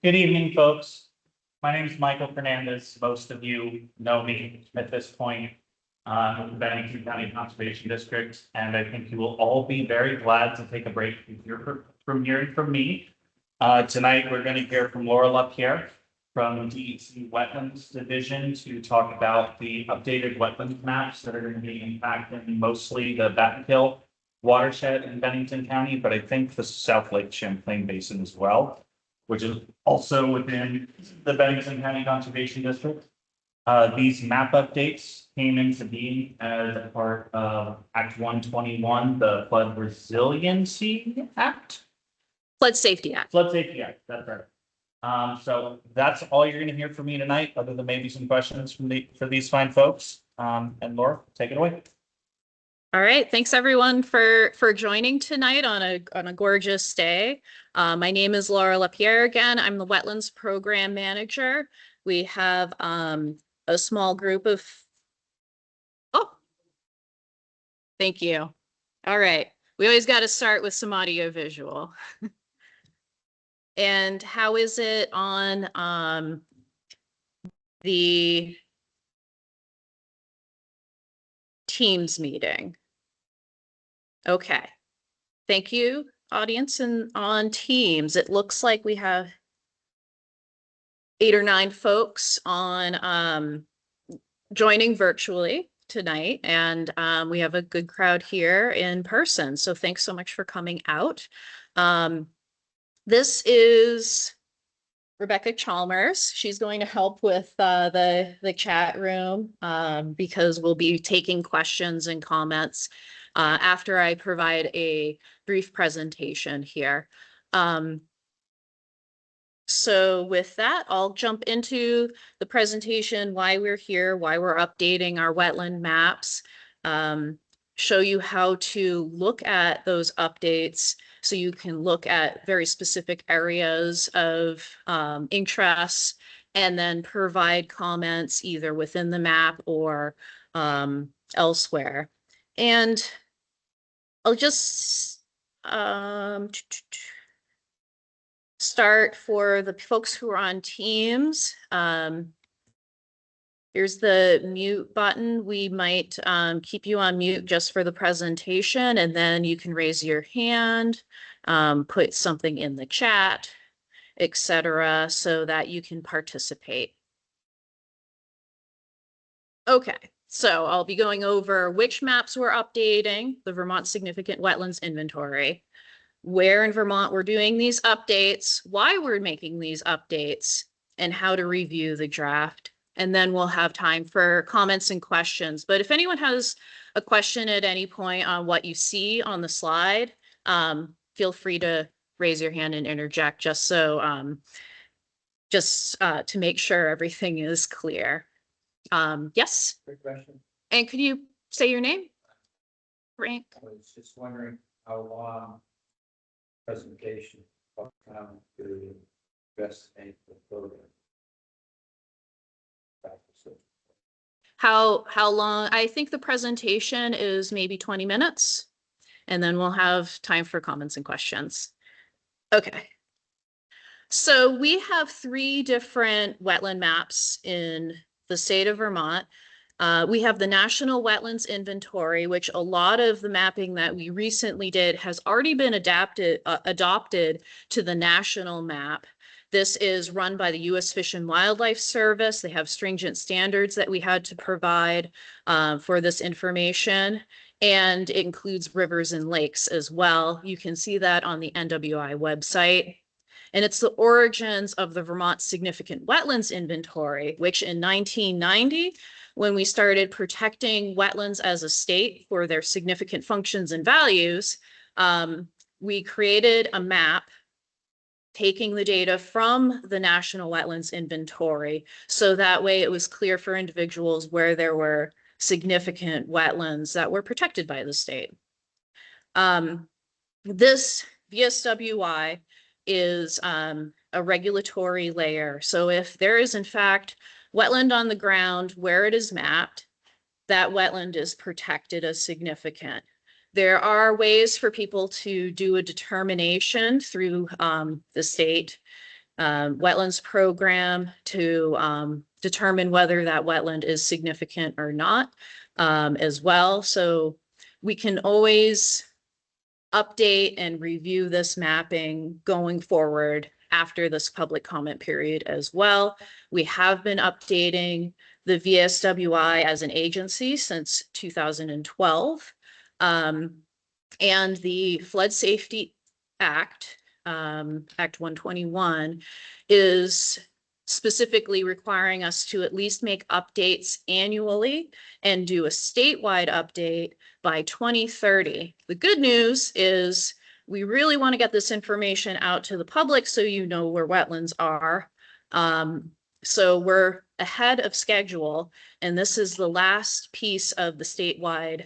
Good evening, folks. My name is Michael Fernandez. Most of you know me at this point in the Bennington County Conservation District, and I think you will all be very glad to take a break from hearing from me. Tonight, we're going to hear from Laura LaPierre from DEC Wetlands Division to talk about the updated wetland maps that are going to be impacting mostly the Batten Hill watershed in Bennington County, but I think the South Lake Champlain Basin as well, which is also within the Bennington County Conservation District. These map updates came into being as a part of Act 121, the Flood Resiliency Act. Flood Safety Act. Flood Safety Act, that's right. So that's all you're gonna hear from me tonight, other than maybe some questions for these fine folks. And Laura, take it away. All right, thanks everyone for joining tonight on a gorgeous day. My name is Laura LaPierre again. I'm the Wetlands Program Manager. We have a small group of, oh, thank you. All right, we always got to start with some audio visual. And how is it on the Teams meeting? Okay, thank you, audience, and on Teams. It looks like we have 8 or 9 folks on joining virtually tonight, and we have a good crowd here in person. So thanks so much for coming out. This is Rebecca Chalmers. She's going to help with the chat room because we'll be taking questions and comments after I provide a brief presentation here. So with that, I'll jump into the presentation, why we're here, why we're updating our wetland maps, show you how to look at those updates so you can look at very specific areas of interest, and then provide comments either within the map or elsewhere. And I'll just start for the folks who are on Teams. Here's the mute button. We might keep you on mute just for the presentation, and then you can raise your hand, put something in the chat, etc., so that you can participate. Okay, so I'll be going over which maps we're updating, the Vermont Significant Wetlands Inventory, where in Vermont we're doing these updates, why we're making these updates, and how to review the draft. And then we'll have time for comments and questions. But if anyone has a question at any point on what you see on the slide, feel free to raise your hand and interject just so, to make sure everything is clear. Yes? Quick question. And could you say your name? Frank? I was just wondering how long presentation of time to investigate the program. How long? I think the presentation is maybe 20 minutes, and then we'll have time for comments and questions. Okay. So we have 3 different wetland maps in the state of Vermont. We have the National Wetlands Inventory, which a lot of the mapping that we recently did has already been adopted to the national map. This is run by the U.S. Fish and Wildlife Service. They have stringent standards that we had to provide for this information, and it includes rivers and lakes as well. You can see that on the NWI website. And it's the origins of the Vermont Significant Wetlands Inventory, which in 1990, when we started protecting wetlands as a state for their significant functions and values, we created a map taking the data from the National Wetlands Inventory. So that way it was clear for individuals where there were significant wetlands that were protected by the state. This VSWI is a regulatory layer. So if there is in fact wetland on the ground where it is mapped, that wetland is protected as significant. There are ways for people to do a determination through the state wetlands program to determine whether that wetland is significant or not as well. So we can always update and review this mapping going forward after this public comment period as well. We have been updating the VSWI as an agency since 2012. And the Flood Safety Act, Act 121, is specifically requiring us to at least make updates annually and do a statewide update by 2030. The good news is we really want to get this information out to the public so you know where wetlands are. So we're ahead of schedule, and this is the last piece of the statewide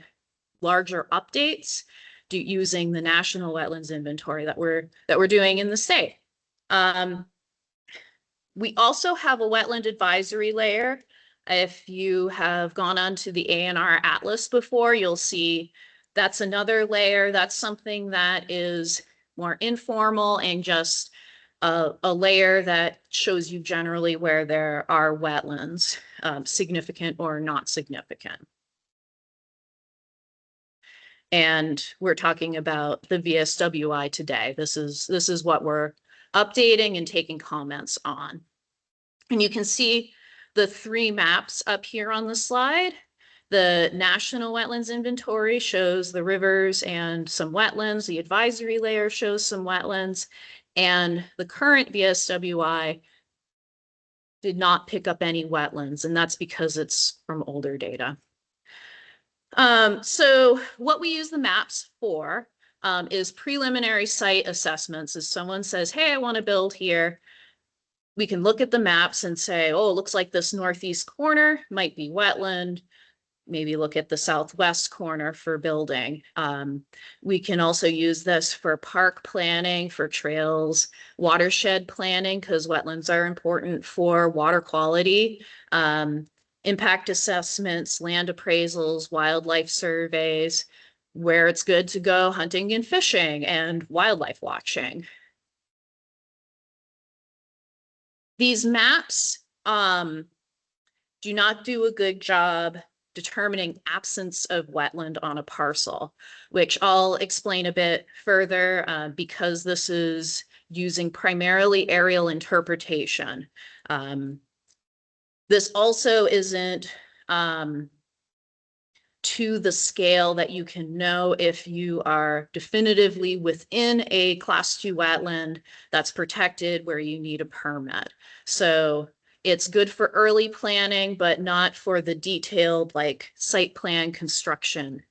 larger updates using the National Wetlands Inventory that we're doing in the state. We also have a wetland advisory layer. If you have gone onto the ANR Atlas before, you'll see that's another layer. That's something that is more informal and just a layer that shows you generally where there are wetlands, significant or not significant. And we're talking about the VSWI today. This is what we're updating and taking comments on. And you can see the 3 maps up here on the slide. The National Wetlands Inventory shows the rivers and some wetlands. The advisory layer shows some wetlands. And the current VSWI did not pick up any wetlands, and that's because it's from older data. So what we use the maps for is preliminary site assessments. If someone says, hey, I want to build here, we can look at the maps and say, oh, it looks like this northeast corner might be wetland. Maybe look at the southwest corner for building. We can also use this for park planning, for trails, watershed planning, because wetlands are important for water quality. Impact assessments, land appraisals, wildlife surveys, where it's good to go hunting and fishing and wildlife watching. These maps do not do a good job determining absence of wetland on a parcel, which I'll explain a bit further because this is using primarily aerial interpretation. This also isn't to the scale that you can know if you are definitively within a Class 2 wetland that's protected where you need a permit. So it's good for early planning, but not for the detailed like site plan construction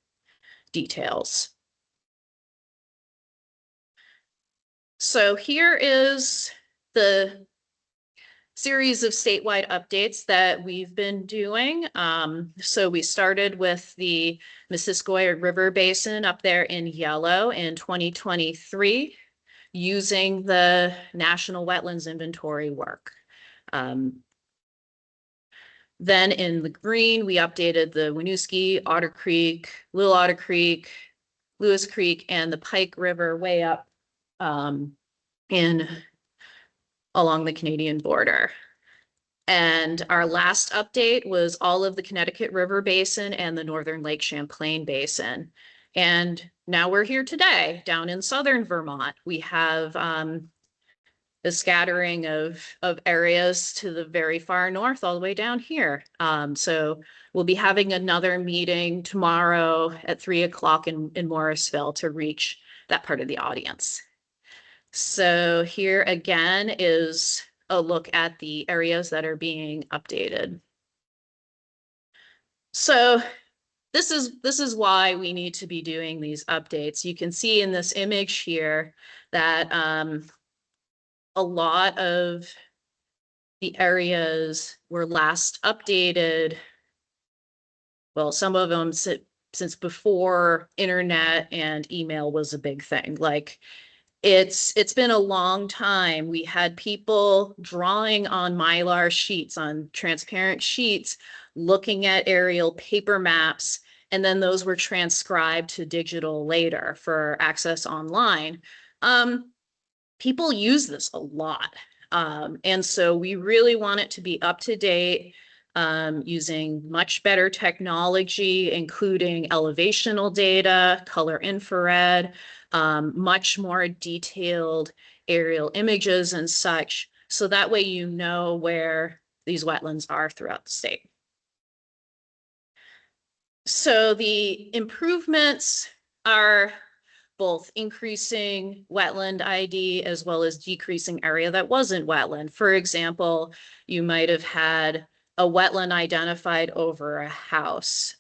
details. So here is the series of statewide updates that we've been doing. So we started with the Missisquoi River Basin up there in yellow in 2023 using the National Wetlands Inventory work. Then in the green, we updated the Winooski, Otter Creek, Little Otter Creek, Lewis Creek, and the Pike River way up along the Canadian border. And our last update was all of the Connecticut River Basin and the Northern Lake Champlain Basin. And now we're here today down in southern Vermont. We have a scattering of areas to the very far north all the way down here. So we'll be having another meeting tomorrow at 3 o'clock in Morrisville to reach that part of the audience. So here again is a look at the areas that are being updated. So this is why we need to be doing these updates. You can see in this image here that a lot of the areas were last updated. Well, some of them since before internet and email was a big thing. Like it's been a long time. We had people drawing on Mylar sheets, on transparent sheets, looking at aerial paper maps and then those were transcribed to digital later for access online. People use this a lot. And so we really want it to be up to date, using much better technology, including elevational data, color infrared, much more detailed aerial images and such. So that way you know where these wetlands are throughout the state. So the improvements are both increasing wetland ID as well as decreasing area that wasn't wetland. For example, you might have had a wetland identified over a house,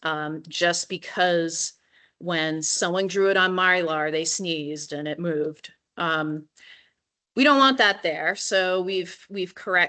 just because when someone drew it on Mylar, they sneezed and it moved. We don't want that there, so we've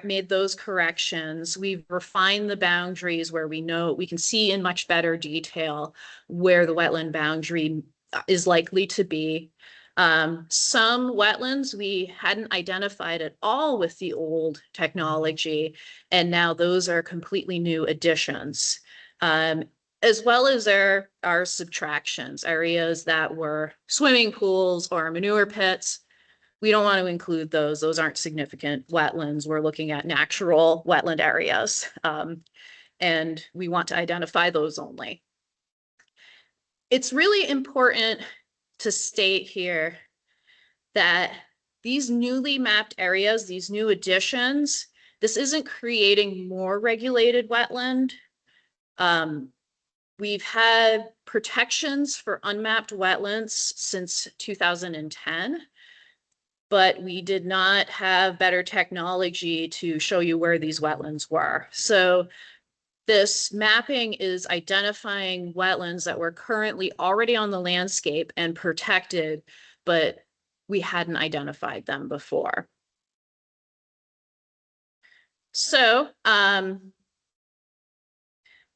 made those corrections. We've refined the boundaries where we know we can see in much better detail where the wetland boundary is likely to be. Some wetlands we hadn't identified at all with the old technology, and now those are completely new additions. As well as there are subtractions, areas that were swimming pools or manure pits. We don't want to include those. Those aren't significant wetlands. We're looking at natural wetland areas, and we want to identify those only. It's really important to state here that these newly mapped areas, these new additions, this isn't creating more regulated wetland. We've had protections for unmapped wetlands since 2010. But we did not have better technology to show you where these wetlands were. So this mapping is identifying wetlands that were currently already on the landscape and protected, but we hadn't identified them before. So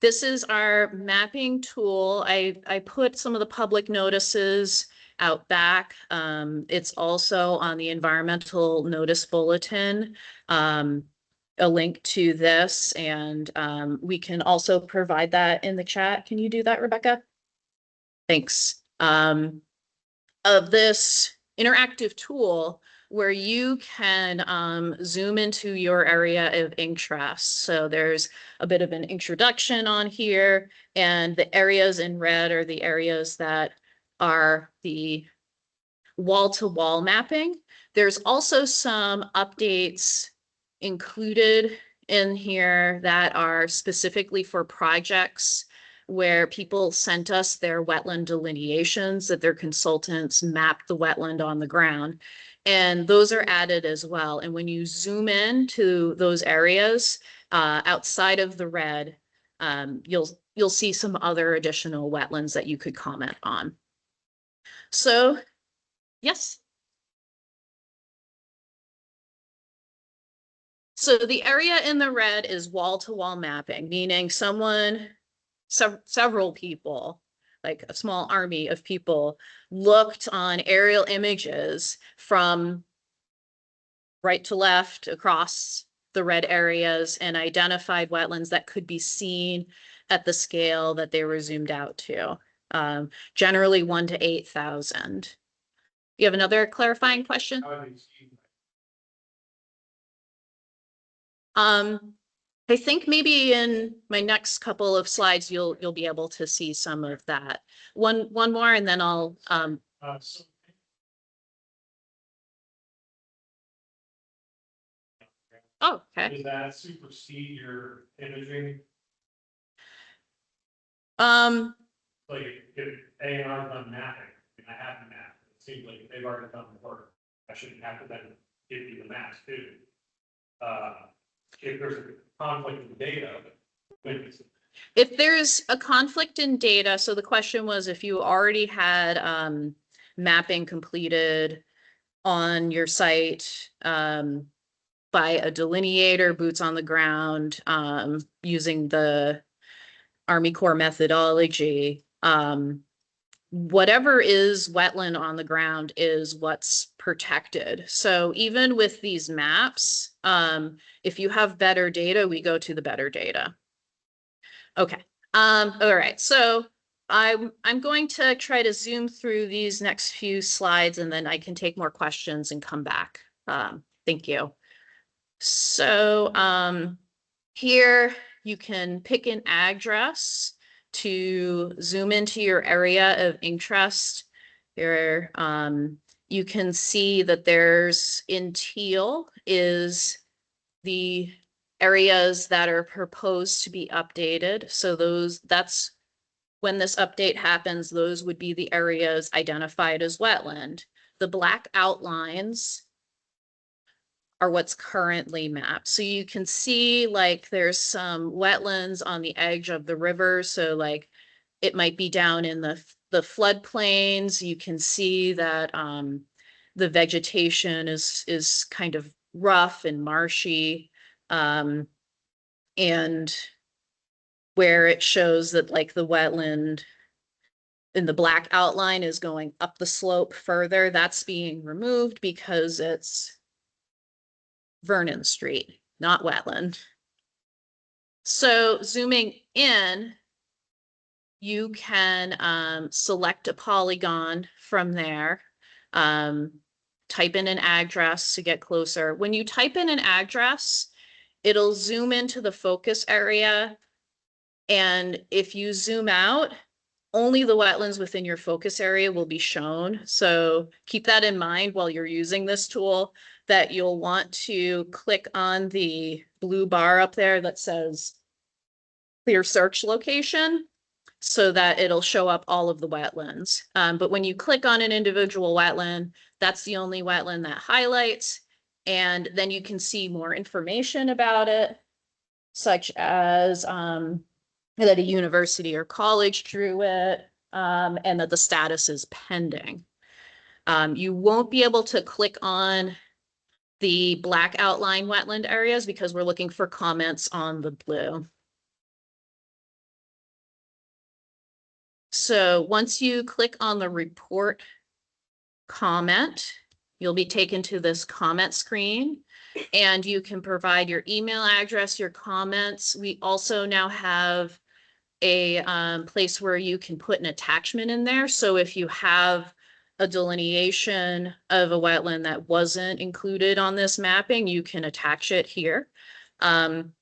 this is our mapping tool. I put some of the public notices out back. It's also on the environmental notice bulletin, a link to this, and we can also provide that in the chat. Can you do that, Rebecca? Thanks. Of this interactive tool where you can zoom into your area of interest. So there's a bit of an introduction on here, and the areas in red are the areas that are the wall-to-wall mapping. There's also some updates included in here that are specifically for projects where people sent us their wetland delineations that their consultants mapped the wetland on the ground. And those are added as well. And when you zoom in to those areas outside of the red, you'll see some other additional wetlands that you could comment on. So, yes. So the area in the red is wall-to-wall mapping, meaning several people, like a small army of people, looked on aerial images from right to left across the red areas and identified wetlands that could be seen at the scale that they were zoomed out to. Generally 1 to 8,000. You have another clarifying question? I think maybe in my next couple of slides, you'll be able to see some of that. One more, and then I'll. Oh, okay. Does that supersede your imaging? Like if A&R done mapping, I have the map, it seems like they've already done the work. I shouldn't have to then give you the maps too. If there's a conflict in data, if there's a conflict in data, so the question was if you already had mapping completed on your site by a delineator, boots on the ground, using the Army Corps methodology, whatever is wetland on the ground is what's protected. So even with these maps, if you have better data, we go to the better data. Okay. All right. So I'm going to try to zoom through these next few slides and then I can take more questions and come back. Thank you. So here you can pick an address to zoom into your area of interest. Here you can see that there's in teal is the areas that are proposed to be updated. So that's when this update happens, those would be the areas identified as wetland. The black outlines are what's currently mapped. So you can see like there's some wetlands on the edge of the river. So like it might be down in the floodplains. You can see that the vegetation is kind of rough and marshy. And where it shows that like the wetland in the black outline is going up the slope further, that's being removed because it's Vernon Street, not wetland. So zooming in, you can select a polygon from there, type in an address to get closer. When you type in an address, it'll zoom into the focus area. And if you zoom out, only the wetlands within your focus area will be shown. So keep that in mind while you're using this tool, that you'll want to click on the blue bar up there that says clear search location so that it'll show up all of the wetlands. But when you click on an individual wetland, that's the only wetland that highlights. And then you can see more information about it, such as that a university or college drew it, and that the status is pending. You won't be able to click on the black outline wetland areas because we're looking for comments on the blue. So once you click on the report comment, you'll be taken to this comment screen and you can provide your email address, your comments. We also now have a place where you can put an attachment in there. So if you have a delineation of a wetland that wasn't included on this mapping, you can attach it here. And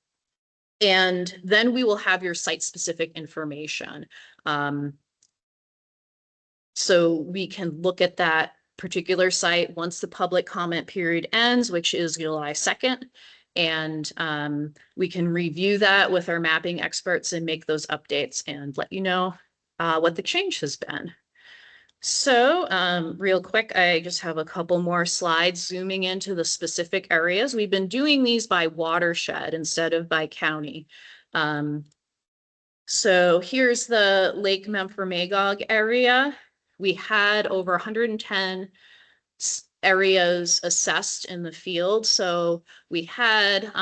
then we will have your site-specific information. So we can look at that particular site once the public comment period ends, which is July 2nd. And we can review that with our mapping experts and make those updates and let you know what the change has been. So real quick, I just have a couple more slides zooming into the specific areas. We've been doing these by watershed instead of by county. So here's the Lake Memphremagog area. We had over 110 areas assessed in the field. So we had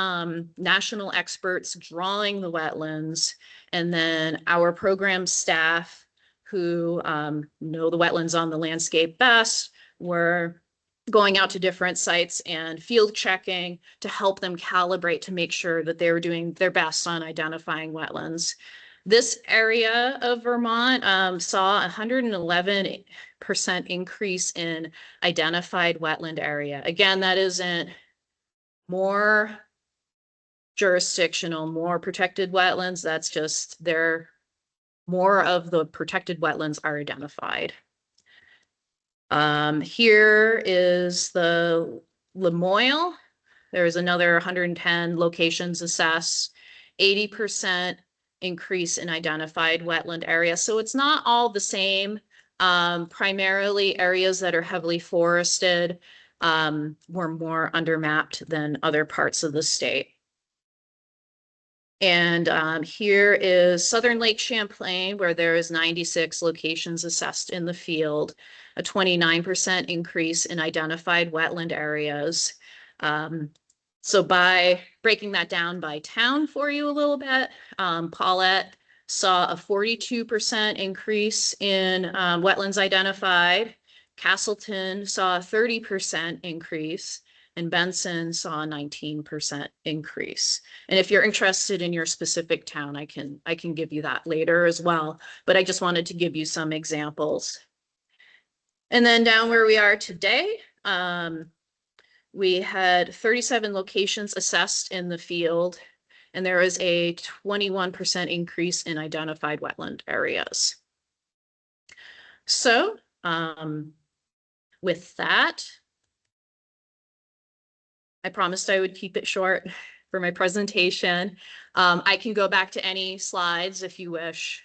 national experts drawing the wetlands, and then our program staff who know the wetlands on the landscape best were going out to different sites and field checking to help them calibrate to make sure that they were doing their best on identifying wetlands. This area of Vermont saw 111% increase in identified wetland area. Again, that isn't more jurisdictional, more protected wetlands. That's just more of the protected wetlands are identified. Here is the Lamoille. There's another 110 locations assessed, 80% increase in identified wetland area. So it's not all the same. Primarily areas that are heavily forested were more undermapped than other parts of the state. And here is Southern Lake Champlain, where there is 96 locations assessed in the field, a 29% increase in identified wetland areas. So by breaking that down by town for you a little bit, Paulette saw a 42% increase in wetlands identified. Castleton saw a 30% increase. and Benson saw a 19% increase. And if you're interested in your specific town, I can give you that later as well, but I just wanted to give you some examples. And then down where we are today, we had 37 locations assessed in the field, and there was a 21% increase in identified wetland areas. So with that, I promised I would keep it short for my presentation. I can go back to any slides if you wish.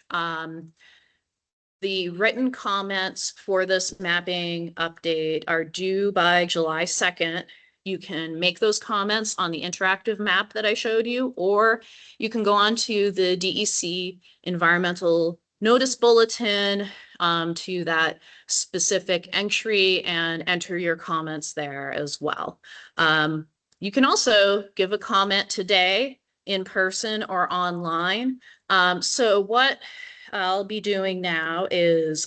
The written comments for this mapping update are due by July 2nd. You can make those comments on the interactive map that I showed you, or you can go on to the DEC environmental notice bulletin to that specific entry and enter your comments there as well. You can also give a comment today in person or online. So what I'll be doing now is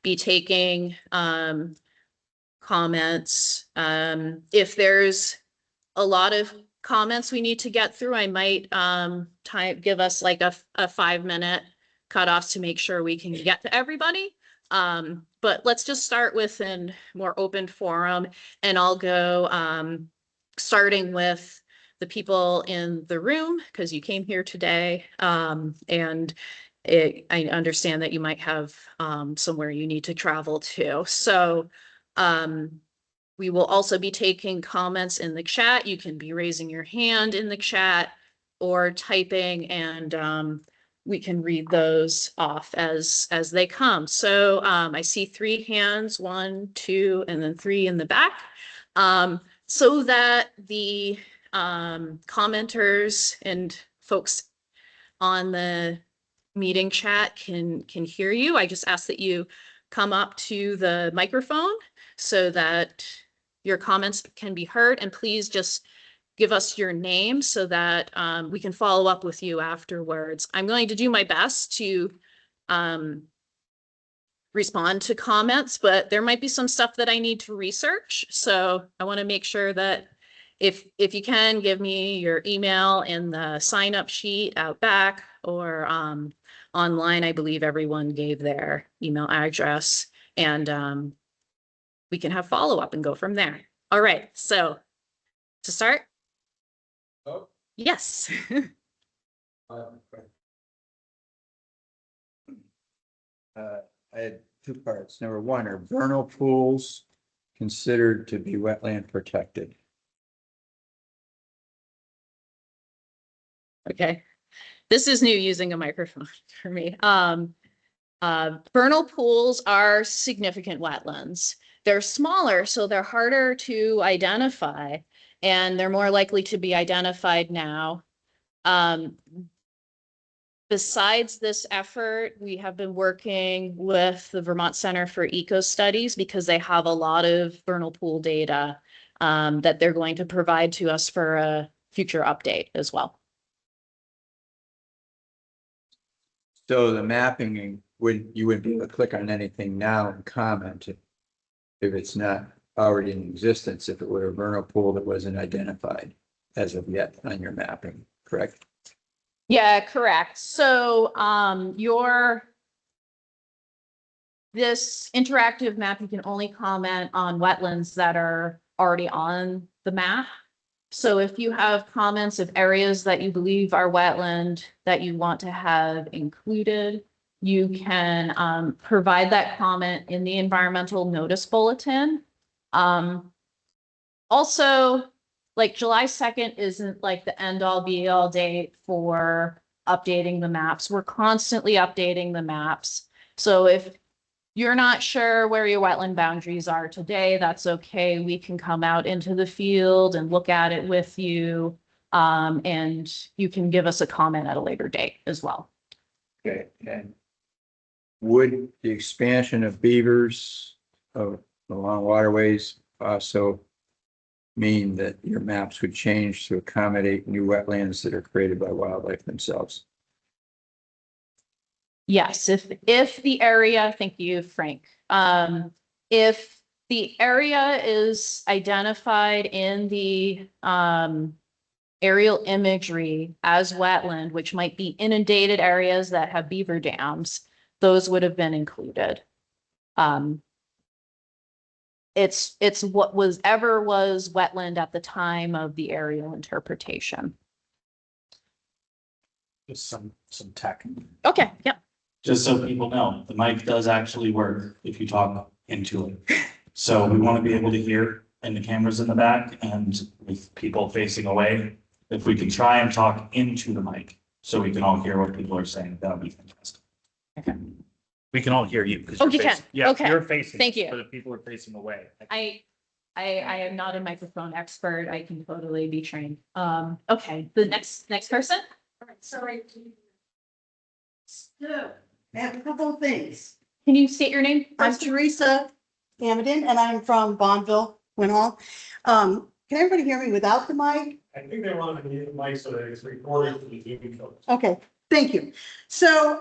be taking comments. If there's a lot of comments we need to get through, I might give us like a 5-minute cutoff to make sure we can get to everybody. But let's just start with a more open forum, and I'll go starting with the people in the room because you came here today, and I understand that you might have somewhere you need to travel to. So we will also be taking comments in the chat. You can be raising your hand in the chat or typing, and we can read those off as they come. So I see 3 hands, 1, 2, and then 3 in the back. So that the commenters and folks on the meeting chat can hear you. I just ask that you come up to the microphone so that your comments can be heard, and please just give us your name so that we can follow up with you afterwards. I'm going to do my best to respond to comments, but there might be some stuff that I need to research. So I want to make sure that if you can give me your email in the sign up sheet out back, or online, I believe everyone gave their email address, and we can have follow up and go from there. All right, so to start. Oh. Yes. I had 2 parts. Number 1, are vernal pools considered to be wetland protected? Okay. This is new using a microphone for me. Vernal pools are significant wetlands. They're smaller, so they're harder to identify, and they're more likely to be identified now. Besides this effort, we have been working with the Vermont Center for Eco Studies because they have a lot of vernal pool data that they're going to provide to us for a future update as well. So the mapping, you wouldn't be able to click on anything now and comment if it's not already in existence, if it were a vernal pool that wasn't identified as of yet on your mapping, correct? Yeah, correct. So this interactive map, you can only comment on wetlands that are already on the map. So if you have comments of areas that you believe are wetland that you want to have included, you can provide that comment in the environmental notice bulletin. Also, like July 2nd isn't like the end all be all date for updating the maps. We're constantly updating the maps. So if you're not sure where your wetland boundaries are today, that's okay. We can come out into the field and look at it with you. And you can give us a comment at a later date as well. Okay, and would the expansion of beavers along waterways also mean that your maps would change to accommodate new wetlands that are created by wildlife themselves? Yes, if the area, thank you, Frank. If The area is identified in the aerial imagery as wetland, which might be inundated areas that have beaver dams. Those would have been included. It's what was wetland at the time of the aerial interpretation. Just some tech. Okay, yep. Just so people know, the mic does actually work if you talk into it. So we want to be able to hear in the cameras in the back and with people facing away. If we can try and talk into the mic so we can all hear what people are saying, that would be fantastic. We can all hear you. 'Cause Oh, you're you can? facing- Yeah, Okay. you're facing. Thank you. But the people are facing away. I am not a microphone expert. I can totally be trained. Okay, the next person? Sorry. So, I have a couple of things. Can you state your name? I'm first? Teresa Hammond, and I'm from Bonneville, Winhall. Can everybody hear me without the mic? I think they want to mute the mic so that it's recorded for the Zoom folks. Okay, thank you. So,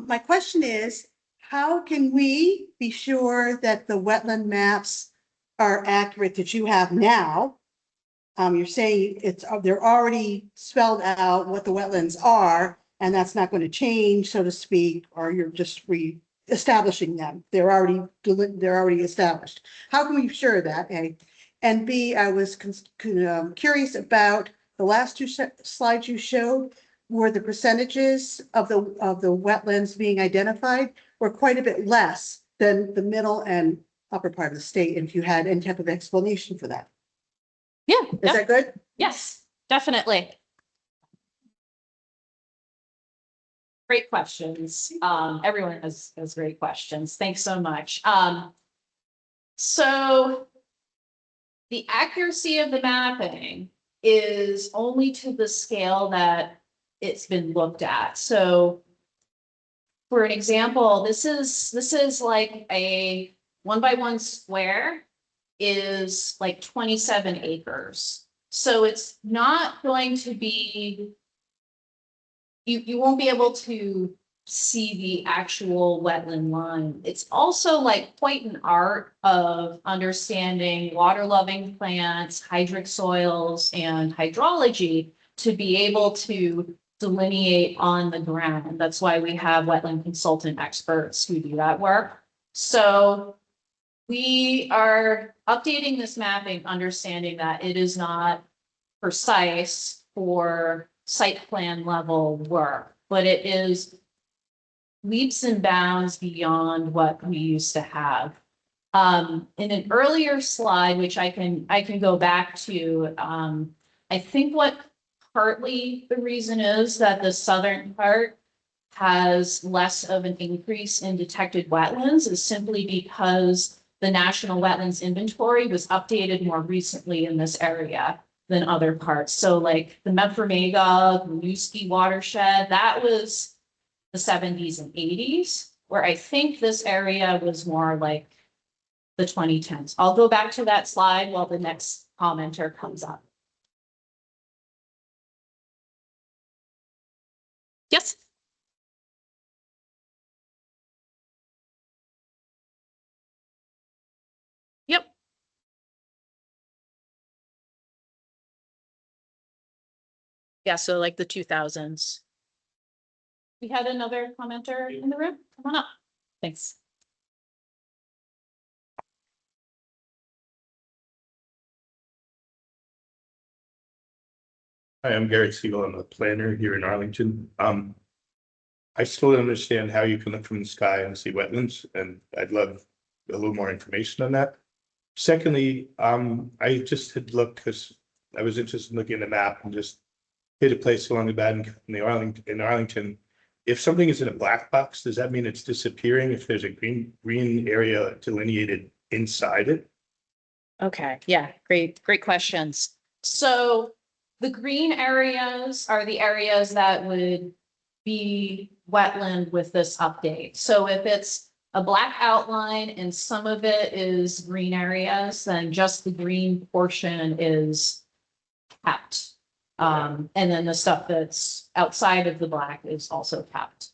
my question is, how can we be sure that the wetland maps are accurate that you have now? You're saying they're already spelled out what the wetlands are, and that's not going to change, so to speak, or you're just establishing them. They're already established. How can we be sure of that, A? And B, I was curious about the last two slides you showed, where the percentages of the wetlands being identified were quite a bit less than the middle and upper part of the state, and if you had any type of explanation for that. Yeah, Is that good? yes, definitely. Great questions. Everyone has great questions. Thanks so much. So the accuracy of the mapping is only to the scale that it's been looked at. So for an example, this is like a 1x1 square is like 27 acres. So it's not going to be, you won't be able to see the actual wetland line. It's also like quite an art of understanding water loving plants, hydric soils, and hydrology to be able to delineate on the ground. That's why we have wetland consultant experts who do that work. So we are updating this mapping, understanding that it is not precise for site plan level work, but it is leaps and bounds beyond what we used to have. In an earlier slide, which I can go back to, I think what partly the reason is that the southern part has less of an increase in detected wetlands is simply because the National Wetlands Inventory was updated more recently in this area than other parts. So like the Memphremagog, Winooski watershed, that was the 70s and 80s, where I think this area was more like the 2010s. I'll go back to that slide while the next commenter comes up. Yes. Yep. Yeah, so like the 2000s. We had another commenter in the room. Come on up. Thanks. Hi, I'm Garrett Siegel. I'm a planner here in Arlington. I still don't understand how you can look from the sky and see wetlands, and I'd love a little more information on that. Secondly, I just had looked because I was interested in looking at the map and just hit a place along the bad in Arlington. If something is in a black box, does that mean it's disappearing if there's a green area delineated inside it? Okay, yeah, great questions. So the green areas are the areas that would be wetland with this update. So if it's a black outline and some of it is green areas, then just the green portion is kept. And then the stuff that's outside of the black is also kept.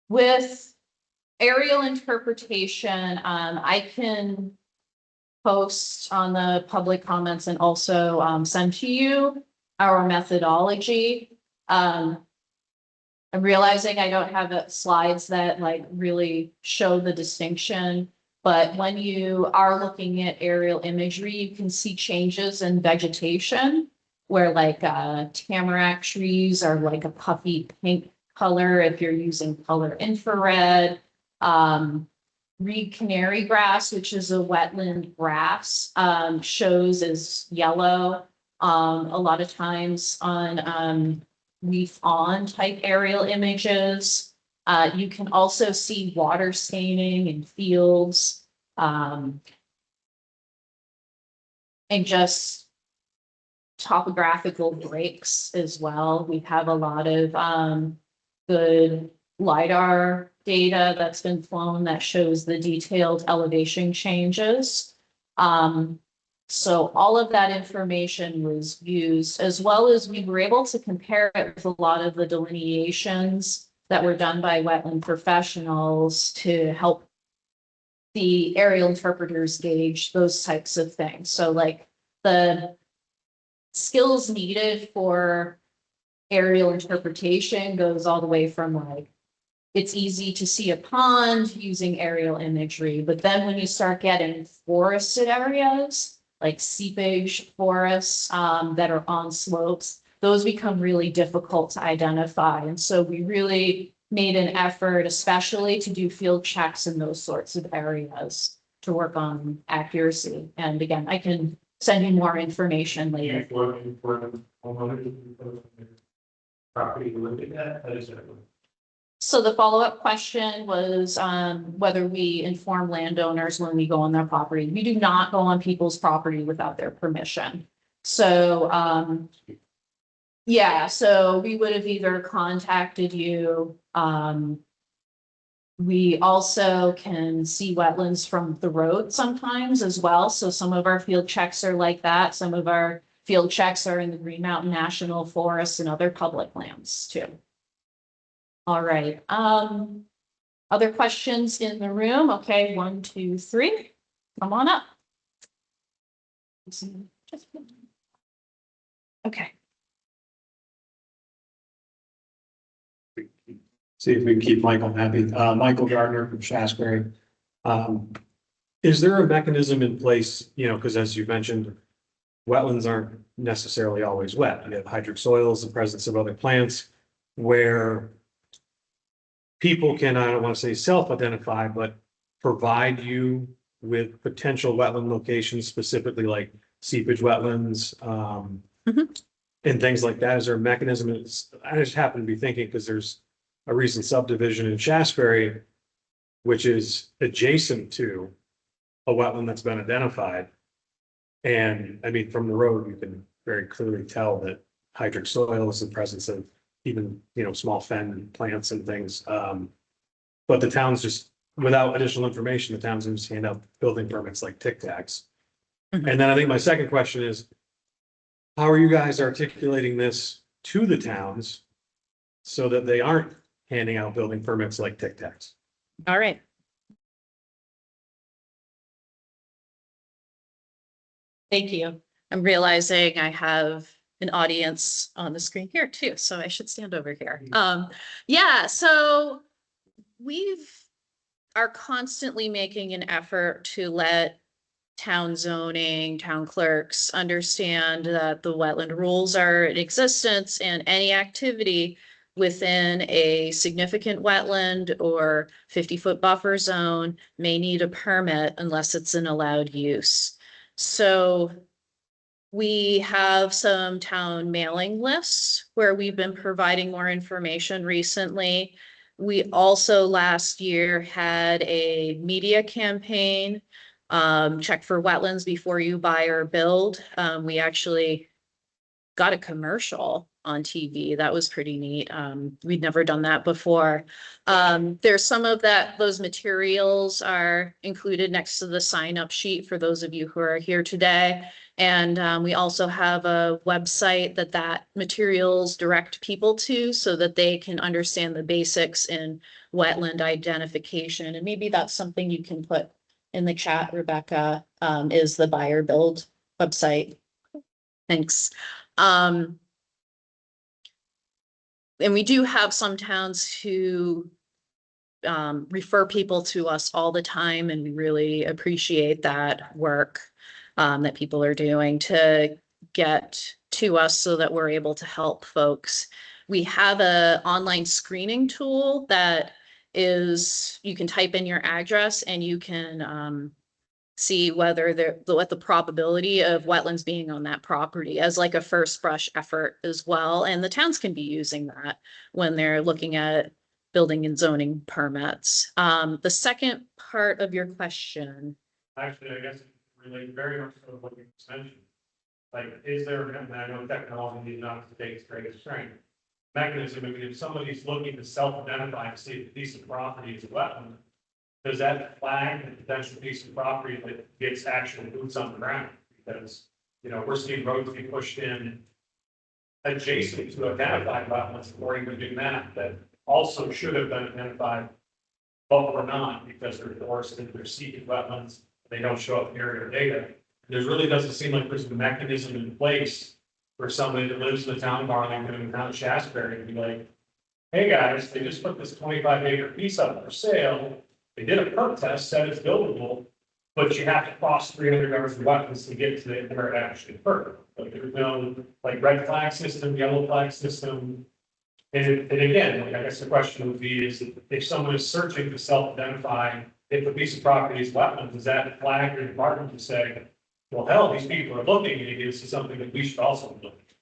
With aerial interpretation, I can post on the public comments and also send to you our methodology. I'm realizing I don't have slides that like really show the distinction, but when you are looking at aerial imagery, you can see changes in vegetation where like tamarack trees are like a puffy pink color if you're using color infrared. Reed canary grass, which is a wetland grass, shows as yellow. A lot of times on leaf on type aerial images. You can also see water staining in fields. And just topographical breaks as well. We have a lot of good LiDAR data that's been flown that shows the detailed elevation changes. So all of that information was used, as well as we were able to compare it with a lot of the delineations that were done by wetland professionals to help the aerial interpreters gauge those types of things. So like the skills needed for aerial interpretation goes all the way from like, it's easy to see a pond using aerial imagery, but then when you start getting forested areas, like seepage forests that are on slopes, those become really difficult to identify. And so we really made an effort, especially to do field checks in those sorts of areas to work on accuracy. And again, I can send you more information later. Property looking at, that is it. So the follow-up question was whether we inform landowners when we go on their property. We do not go on people's property without their permission. So yeah, so we would have either contacted you. We also can see wetlands from the road sometimes as well. So some of our field checks are like that. Some of our field checks are in the Green Mountain National Forest and other public lands too. All right. Other questions in the room? Okay, 1, 2, 3. Come on up. Okay. See if we can keep Michael happy. Michael Gardner from Shasberry. Is there a mechanism in place, you know, because as you mentioned, wetlands aren't necessarily always wet. You have hydric soils, the presence of other plants, where people can, I don't want to say self-identify, but provide you with potential wetland locations, specifically like seepage wetlands, and things like that. Is there a mechanism? I just happen to be thinking because there's a recent subdivision in Shasberry, which is adjacent to a wetland that's been identified. And I mean, from the road, you can very clearly tell that hydric soil is the presence of even, you know, small fen plants and things. But the town's just, without additional information, the town's just hand out building permits like Tic Tacs. And then I think my second question is, how are you guys articulating this to the towns so that they aren't handing out building permits like Tic Tacs? All right. Thank you. I'm realizing I have an audience on the screen here too, so I should stand over here. Yeah, so we've are constantly making an effort to let town zoning, town clerks understand that the wetland rules are in existence and any activity within a significant wetland or 50-foot buffer zone may need a permit unless it's an allowed use. So we have some town mailing lists where we've been providing more information recently. We also last year had a media campaign, check for wetlands before you buy or build. We actually got a commercial on TV. That was pretty neat. We'd never done that before. There's some of those materials are included next to the sign-up sheet for those of you who are here today. And we also have a website that materials direct people to so that they can understand the basics in wetland identification. And maybe that's something you can put in the chat, Rebecca, is the buyer build website. Thanks. And we do have some towns who refer people to us all the time, and we really appreciate that work that people are doing to get to us so that we're able to help folks. We have an online screening tool that you can type in your address and you can see what the probability of wetlands being on that property as like a first brush effort as well. And the towns can be using that when they're looking at building and zoning permits. The second part of your question. Actually, I guess it relates very much to what you just mentioned. Like, is there, and I know technology is not today's greatest strength, mechanism, I mean, if somebody's looking to self-identify and see if a piece of property is a wetland, does that flag the potential piece of property that gets actual boots on the ground? Because, you know, we're seeing roads be pushed in adjacent to identified wetlands, or even doing that also should have been identified, but were not because they're forested, they're seeded wetlands, they don't show up in area data. There really doesn't seem like there's a mechanism in place for somebody that lives in the town of Arlington and town of Shasberry to be like, hey guys, they just put this 25-acre piece up for sale. They did a perk test, said it's buildable, but you have to cross 300 yards of wetlands to get to where it actually occurred. Like there's no like red flag system, yellow flag system. And again, like, I guess the question would be is if someone is searching to self-identify if a piece of property is wetland, does that flag your department to say, well, hell, these people are looking, and this is something that we should also be looking at.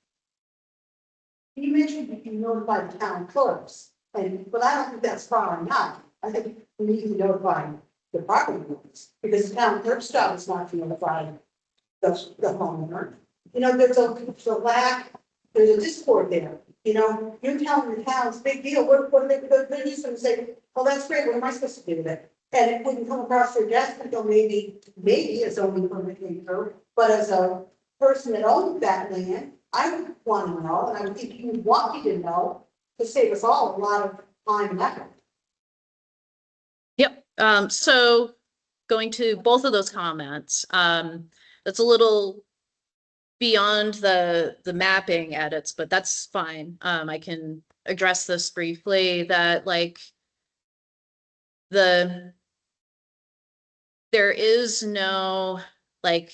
You mentioned you can notify the town clerks, but I don't think that's far enough. I think we need to notify the property owners, because the town clerk's job is not to notify the homeowner. You know, there's a discord there. You know, you're telling the town it's a big deal. What are they going to do? Some say, oh, that's great. What am I supposed to do with it? And it wouldn't come across their desk until maybe a zoning permit came through. But as a person that owned that land, I would want to know, and I would think you would want me to know to save us all a lot of time and effort. Yep. So going to both of those comments, that's a little beyond the mapping edits, but that's fine. I can address this briefly that like there is no like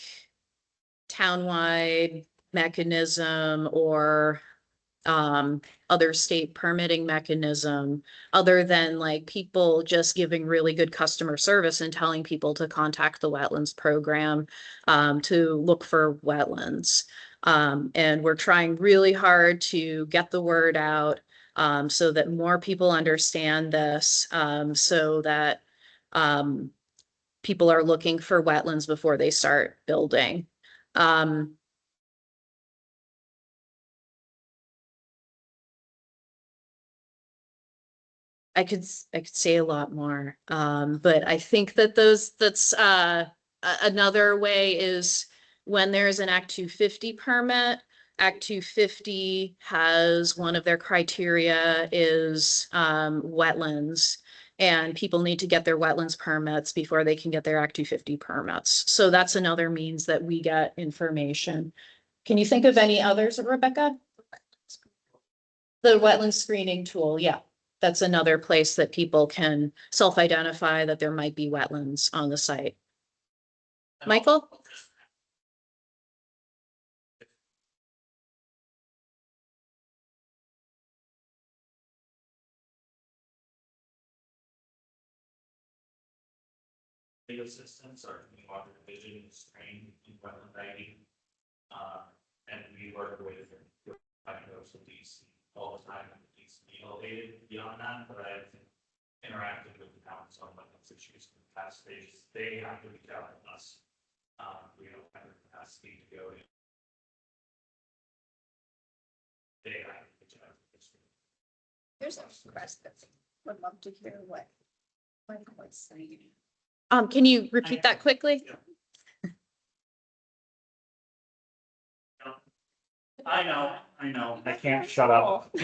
townwide mechanism or other state permitting mechanism other than like people just giving really good customer service and telling people to contact the wetlands program to look for wetlands. And we're trying really hard to get the word out so that more people understand this, so that people are looking for wetlands before they start building. I could say a lot more, but I think that that's another way is when there's an Act 250 permit. Act 250 has one of their criteria is wetlands, and people need to get their wetlands permits before they can get their Act 250 permits. So that's another means that we get information. Can you think of any others, Rebecca? The wetland screening tool, yeah. That's another place that people can self-identify that there might be wetlands on the site. Michael? Legal assistance or water division is trained in wetland writing. And we work with those of these all the time. It's elevated beyond that, but I've interacted with the towns on wetlands issues in the past stages. They have to reach out to us. We don't have the capacity to go in. They have There's a request that would love to hear what Michael was saying. Can you repeat that quickly? I know, I can't shut up.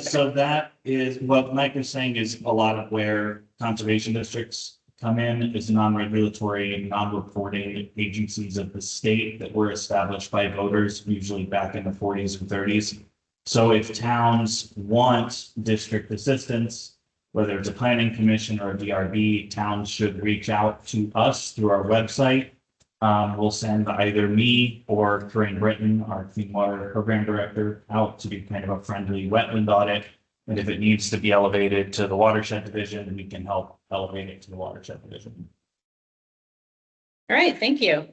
So that is, what Mike is saying is a lot of where conservation districts come in is non-regulatory, non-reporting agencies of the state that were established by voters, usually back in the 40s and 30s. So if towns want district assistance, whether it's a planning commission or a DRB, towns should reach out to us through our website. We'll send either me or Corinne Britton, our Clean Water Program Director, out to do kind of a friendly wetland audit. And if it needs to be elevated to the watershed division, we can help elevate it to the watershed division. All right, thank you.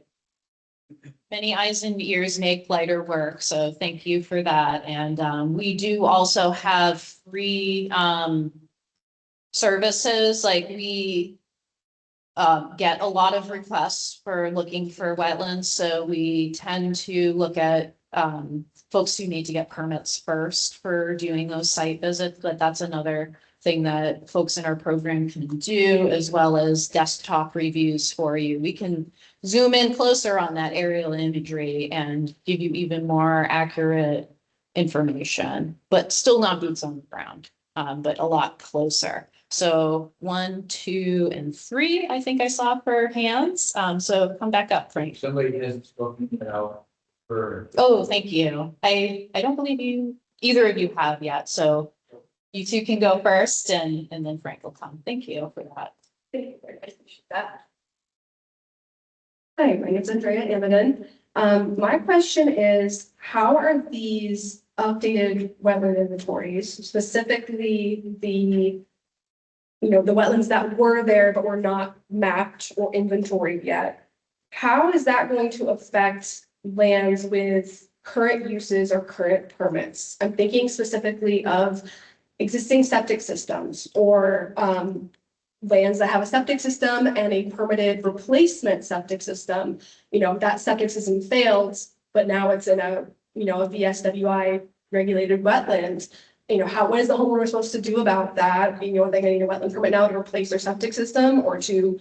Many eyes and ears make lighter work, so thank you for that. And we do also have free services, like we get a lot of requests for looking for wetlands, so we tend to look at folks who need to get permits first for doing those site visits, but that's another thing that folks in our program can do, as well as desktop reviews for you. We can zoom in closer on that aerial imagery and give you even more accurate information, but still not boots on the ground, but a lot closer. So 1, 2, and 3, I think I saw for hands. So come back up, Frank. Somebody hasn't spoken out for. Oh, thank you. I don't believe either of you have yet. So you two can go first and then Frank will come. Thank you for that. Thank you very much. Appreciate that. Hi, my name is Andrea Amidon. My question is, how are these updated wetland inventories, specifically the wetlands that were there but were not mapped or inventoried yet, how is that going to affect lands with current uses or current permits? I'm thinking specifically of existing septic systems or lands that have a septic system and a permitted replacement septic system. That septic system failed, but now it's in a VSWI regulated wetland. What is the homeowner supposed to do about that? Are they going to need a wetland permit now to replace their septic system or to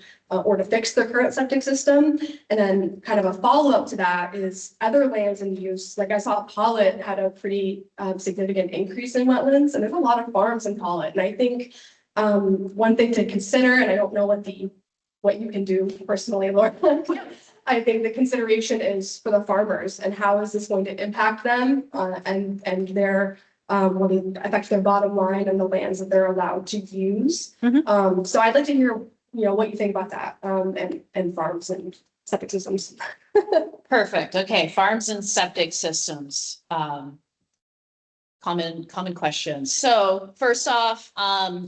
fix their current septic system? And then kind of a follow-up to that is other lands in use. Like I saw Pollitt had a pretty significant increase in wetlands, and there's a lot of farms in Pollitt. And I think one thing to consider, and I don't know what you can do personally, Laura, I think the consideration is for the farmers and how is this going to impact them and their will it affect their bottom line and the lands that they're allowed to use. So I'd like to hear, what you think about that and farms and septic systems. Perfect. Okay, farms and septic systems. Common questions. So first off,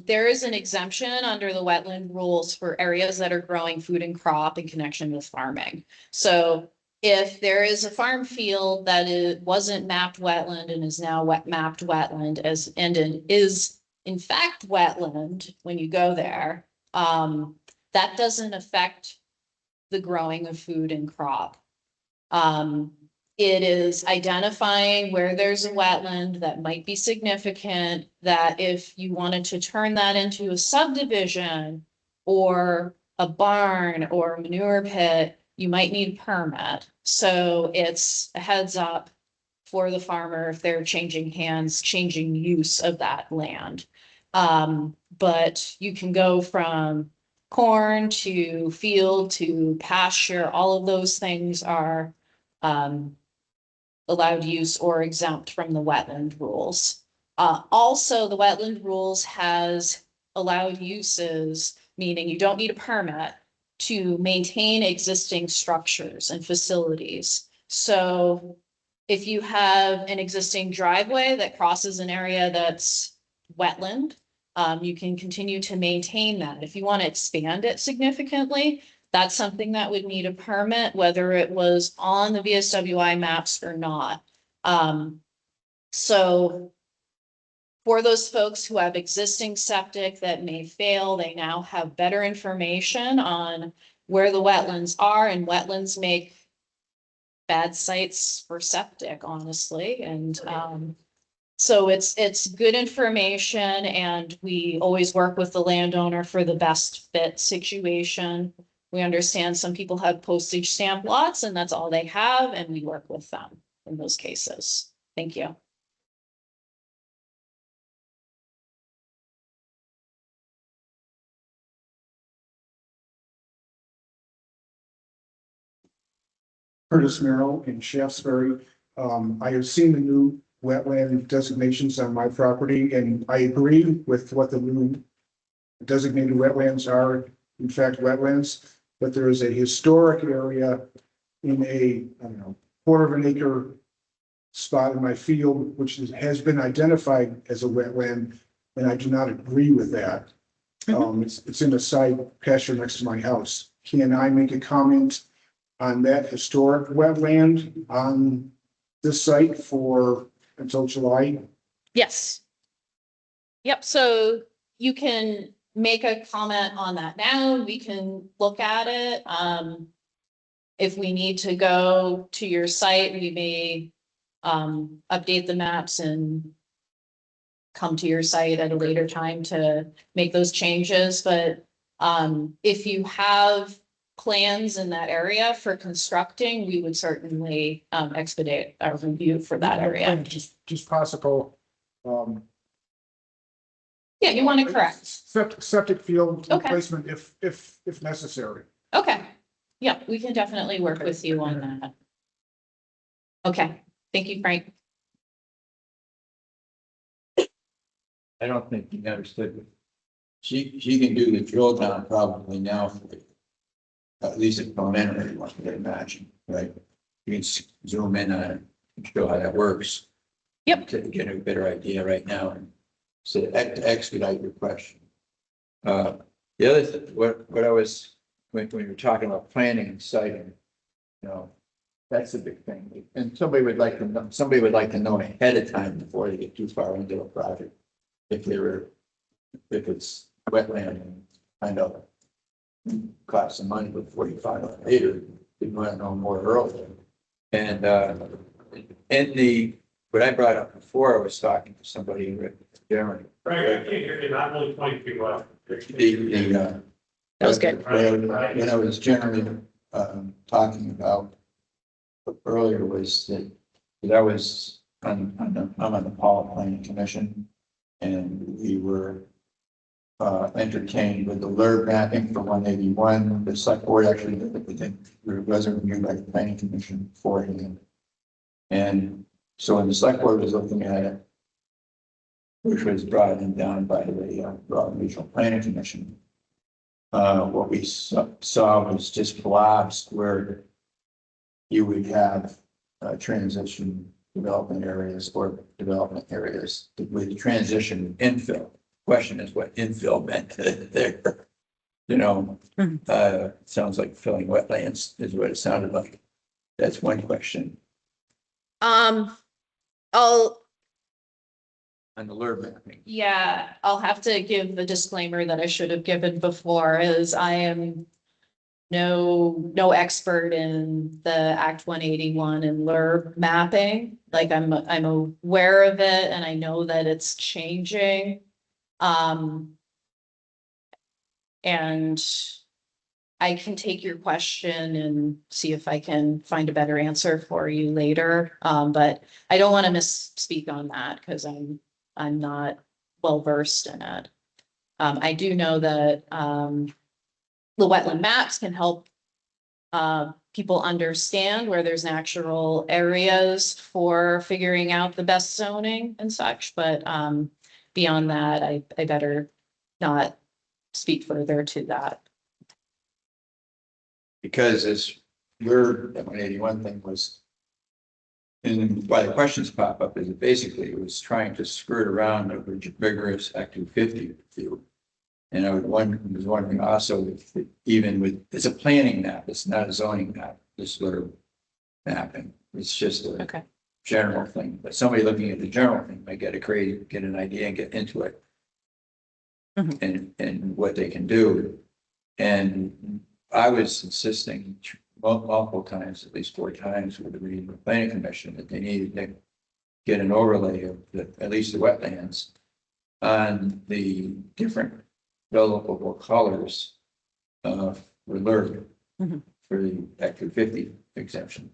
there is an exemption under the wetland rules for areas that are growing food and crop in connection with farming. So if there is a farm field that wasn't mapped wetland and is now mapped wetland and it is in fact wetland when you go there, that doesn't affect the growing of food and crop. It is identifying where there's a wetland that might be significant, that if you wanted to turn that into a subdivision or a barn or a manure pit, you might need a permit. So it's a heads up for the farmer if they're changing hands, changing use of that land. But you can go from corn to field to pasture. All of those things are allowed use or exempt from the wetland rules. Also, the wetland rules has allowed uses, meaning you don't need a permit to maintain existing structures and facilities. So if you have an existing driveway that crosses an area that's wetland, you can continue to maintain that. If you want to expand it significantly, that's something that would need a permit, whether it was on the VSWI maps or not. So for those folks who have existing septic that may fail, they now have better information on where the wetlands are, and wetlands make bad sites for septic, honestly. And So it's good information and we always work with the landowner for the best fit situation. We understand some people have postage stamp lots and that's all they have, and we work with them in those cases. Thank you. Curtis Merrill in Shaftesbury. I have seen the new wetland designations on my property, and I agree with what the new designated wetlands are, in fact, wetlands. But there is a historic area in a, I don't know, quarter of an acre spot in my field, which has been identified as a wetland, and I do not agree with that. It's in a side pasture next to my house. Can I make a comment on that historic wetland on this site for until July? Yes. Yep, so you can make a comment on that now. We can look at it. If we need to go to your site, we may update the maps and come to your site at a later time to make those changes. But if you have plans in that area for constructing, we would certainly expedite our review for that area. Just possible, Yeah, you want to correct. septic field Okay. replacement if necessary. Okay, yeah, we can definitely work with you on that. Okay, thank you, Frank. I don't think you understood. She can do the drill down probably now for at least a preliminary one, I imagine, right? You can zoom in on it and show how that works. Yep. To get a better idea right now and so to expedite your question. The other thing, what I was, when you were talking about planning and siting, you know, that's a big thing. And somebody would like to know ahead of time before they get too far into a project. If it's wetland and kind of cost some money with 45 or later, you want to know more earlier. And what I brought up before, I was talking to somebody in Germany. Right, I can't hear you, not only 20 feet away. That was good. When I was generally talking about earlier was that I was I'm on the Paul Planning Commission, and we were entertained with the LURB mapping for 181. The select board actually wasn't reviewed by the Planning Commission beforehand. And so when the select board was looking at it, which was brought in down by the Broad Regional Planning Commission, what we saw was just blobs where you would have transition development areas or development areas with transition infill. Question is what infill meant there. You know, sounds like filling wetlands is what it sounded like. That's one question. I'll On the LURB mapping. Yeah, I'll have to give the disclaimer that I should have given before, is I am no expert in the Act 181 and LURB mapping. Like I'm aware of it and I know that it's changing. And I can take your question and see if I can find a better answer for you later. But I don't want to misspeak on that because I'm not well versed in it. I do know that the wetland maps can help people understand where there's natural areas for figuring out the best zoning and such, but beyond that, I better not speak further to that. Because as your 181 thing was, and why the questions pop up is that basically it was trying to skirt around a vigorous Act 250 review. And I was wondering also if even with, it's a planning map, it's not a zoning map, this sort of mapping. It's just a general thing, but somebody looking at the general thing might get an idea and get into it. And what they can do. And I was insisting multiple times, at least 4 times with the Regional Planning Commission, that they needed to get an overlay of at least the wetlands on the different developable colors for LERB Mhm. for the Act 250 exemption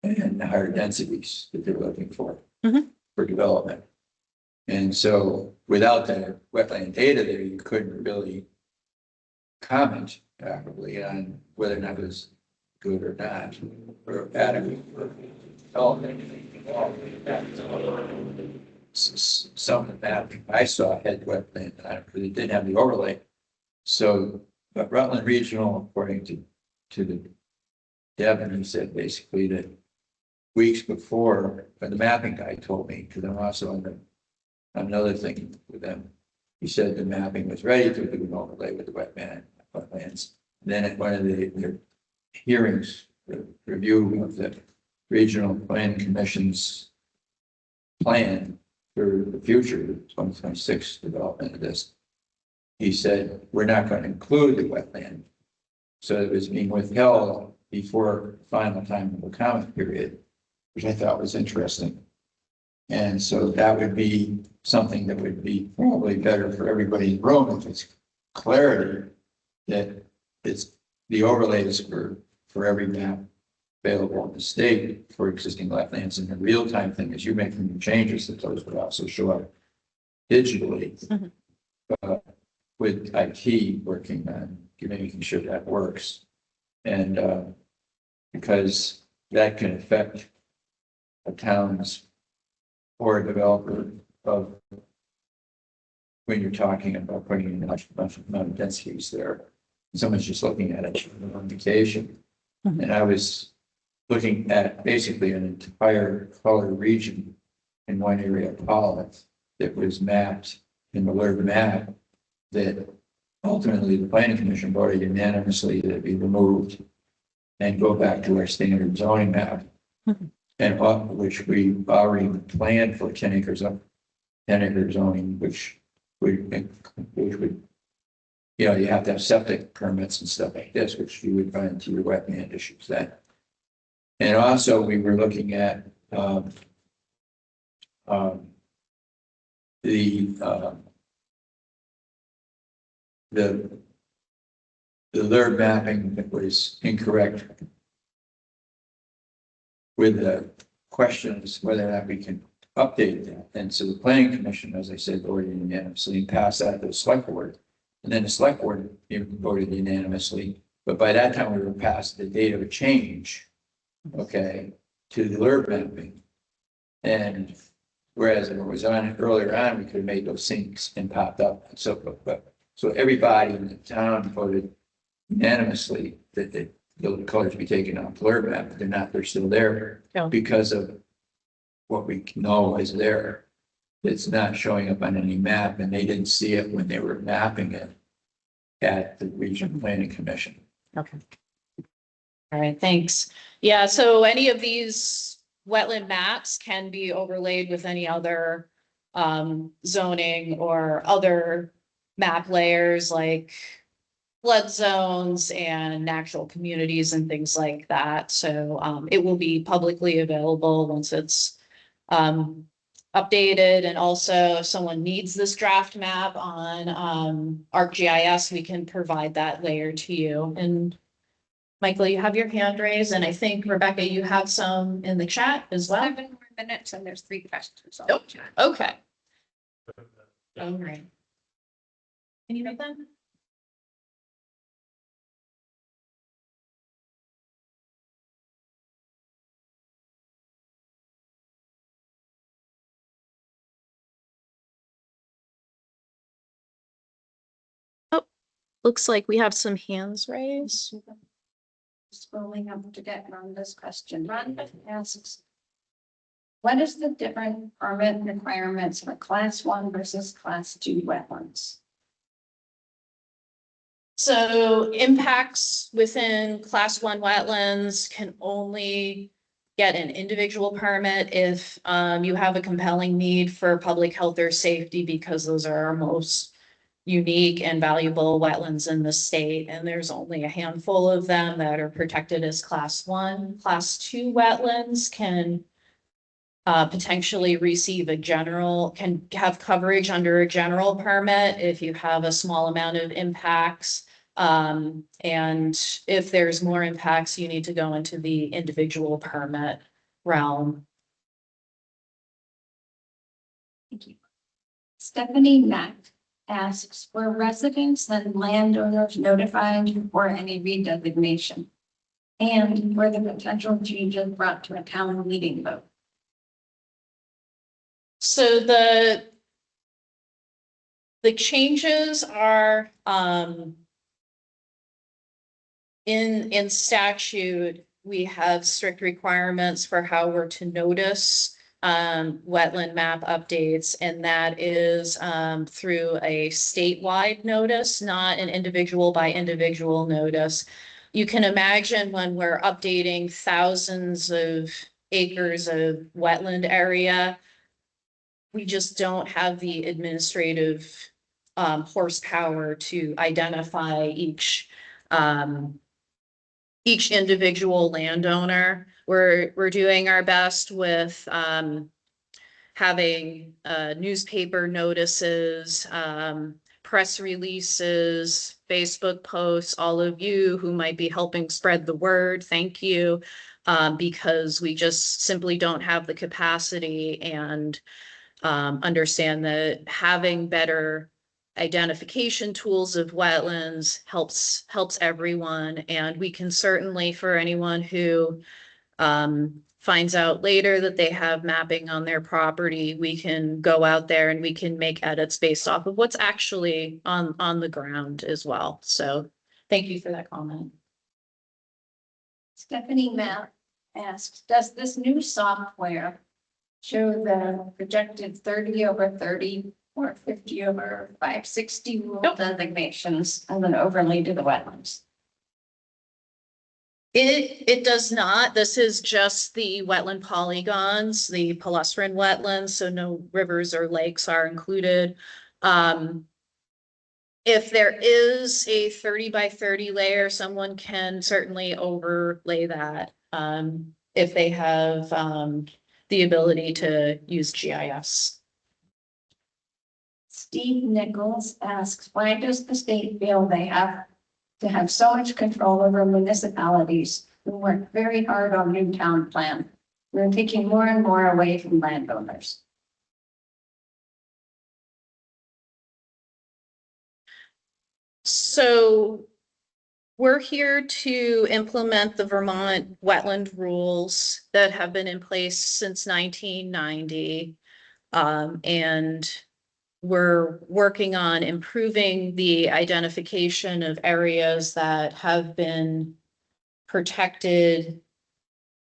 and the higher densities that they're looking for Mhm. for development. And so without the wetland data there, you couldn't really comment accurately on whether or not it was good or not, or adequate for development. Some of the map I saw had wetland on it, but it didn't have the overlay. So, but Rutland Regional, according to the Devin, he said basically that weeks before, but the mapping guy told me, because I'm also on another thing with them. He said the mapping was ready to do an overlay with the wetlands. Then at one of their hearings, the review of the Regional Planning Commission's plan for the future, 2026 development of this, he said, we're not going to include the wetland. So it was being withheld before final time of the comment period, which I thought was interesting. And so that would be something that would be probably better for everybody in the room if it's clarity that it's the overlays for every map available in the state for existing wetlands, and the real-time thing is you're making the changes that those would also show up digitally. Mhm. With IT working on making sure that works. And because that can affect a town's or a developer of when you're talking about putting in a bunch of amount of densities there. Someone's just looking at it on vacation. Mhm. And I was looking at basically an entire color region in one area of Holland that was mapped in the LERB map that ultimately the planning commission voted unanimously that it be removed and go back to our standard zoning map. Mhm. And which we already planned for 10 acres up, 10 acre zoning, which would, you know, you have to have septic permits and stuff like this, which you would run into your wetland issues then. And also we were looking at the LERB mapping that was incorrect with the questions whether or not we can update that. And so the planning commission, as I said, voted unanimously and passed that to the select board. And then the select board voted unanimously. But by that time we were past the date of a change, okay, to the LERB mapping. And whereas it was on earlier on, we could have made those things and popped up. And so everybody in the town voted unanimously that the colors be taken off LERB map, but they're still there Yeah. because of what we know is there. It's not showing up on any map, and they didn't see it when they were mapping it at the Regional Planning Commission. Okay. All right, thanks. Yeah, so any of these wetland maps can be overlaid with any other zoning or other map layers like flood zones and natural communities and things like that. So it will be publicly available once it's updated. And also if someone needs this draft map on ArcGIS, we can provide that layer to you. And Michael, you have your hand raised, and I think Rebecca, you have some in the chat as well. 7 more minutes and there's 3 questions. Oh, okay. All right. Can you make that? Oh, looks like we have some hands raised. Scrolling up to get Rhonda's question. Rhonda asks, what is the different permit requirements for class 1 versus class 2 wetlands? So impacts within class 1 wetlands can only get an individual permit if you have a compelling need for public health or safety, because those are our most unique and valuable wetlands in the state. And there's only a handful of them that are protected as class 1. Class 2 wetlands can potentially receive can have coverage under a general permit if you have a small amount of impacts. And if there's more impacts, you need to go into the individual permit realm. Thank you. Stephanie Mack asks, were residents and landowners notified for any redesignation? And were the potential changes brought to a town meeting vote? So the changes are, in statute, we have strict requirements for how we're to notice wetland map updates, and that is through a statewide notice, not an individual by individual notice. You can imagine when we're updating thousands of acres of wetland area, we just don't have the administrative horsepower to identify each individual landowner. We're doing our best with having newspaper notices, press releases, Facebook posts, all of you who might be helping spread the word, thank you, because we just simply don't have the capacity, and understand that having better identification tools of wetlands helps everyone. And we can certainly, for anyone who finds out later that they have mapping on their property, we can go out there and we can make edits based off of what's actually on the ground as well. So thank you for that comment. Stephanie Mack asks, does this new software show the projected 30/30 or 50/560 rule designations and then overlay to the wetlands? It does not. This is just the wetland polygons, the palustrine wetlands, so no rivers or lakes are included. If there is a 30/30 layer, someone can certainly overlay that if they have the ability to use GIS. Steve Nichols asks, why does the state feel they have to have so much control over municipalities who work very hard on new town plan? We're taking more and more away from landowners. So we're here to implement the Vermont wetland rules that have been in place since 1990. And we're working on improving the identification of areas that have been protected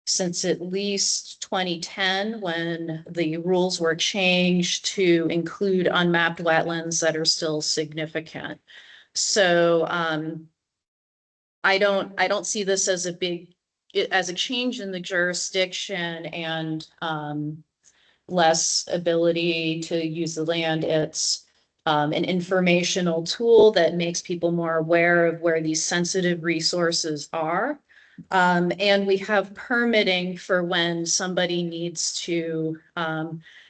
since at least 2010, when the rules were changed to include unmapped wetlands that are still significant. So I don't see this as a change in the jurisdiction and less ability to use the land. It's an informational tool that makes people more aware of where these sensitive resources are. And we have permitting for when somebody needs to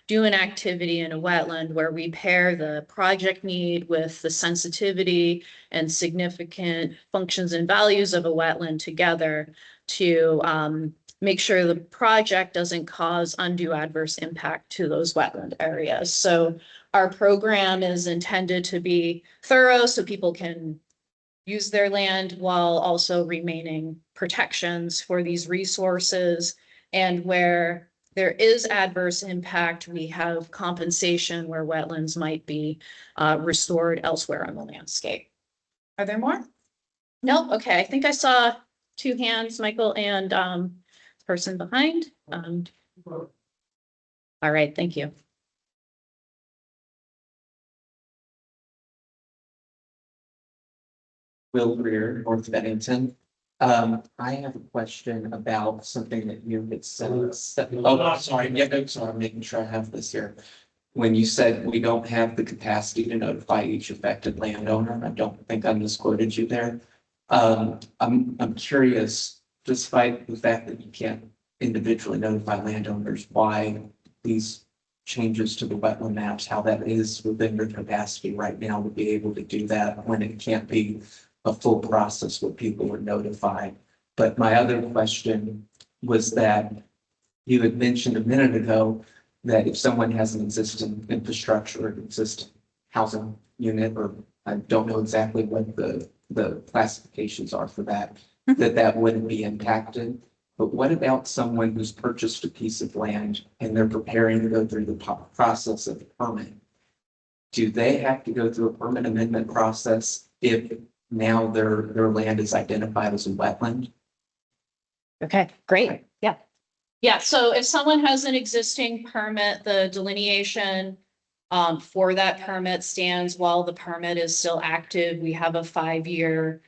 do an activity in a wetland, where we pair the project need with the sensitivity and significant functions and values of a wetland together to make sure the project doesn't cause undue adverse impact to those wetland areas. So our program is intended to be thorough so people can use their land while also remaining protections for these resources. And where there is adverse impact, we have compensation where wetlands might be restored elsewhere on the landscape. Are there more? No? Okay, I think I saw two hands, Michael, and person behind. All right, thank you. Will Greer, North Bennington. I have a question about something that you had said. Oh, sorry. Yeah, no, sorry. I'm making sure I have this here. When you said we don't have the capacity to notify each affected landowner, I don't think I misquoted you there. I'm curious, despite the fact that you can't individually notify landowners, why these changes to the wetland maps, how that is within your capacity right now to be able to do that when it can't be a full process where people are notified. But my other question was that you had mentioned a minute ago that if someone has an existing infrastructure, an existing housing unit, or I don't know exactly what the classifications are for that, that wouldn't be impacted. But what about someone who's purchased a piece of land and they're preparing to go through the process of permit? Do they have to go through a permit amendment process if now their land is identified as a wetland? Okay, great. Yeah. Yeah, so if someone has an existing permit, the delineation for that permit stands while the permit is still active. We have a 5-year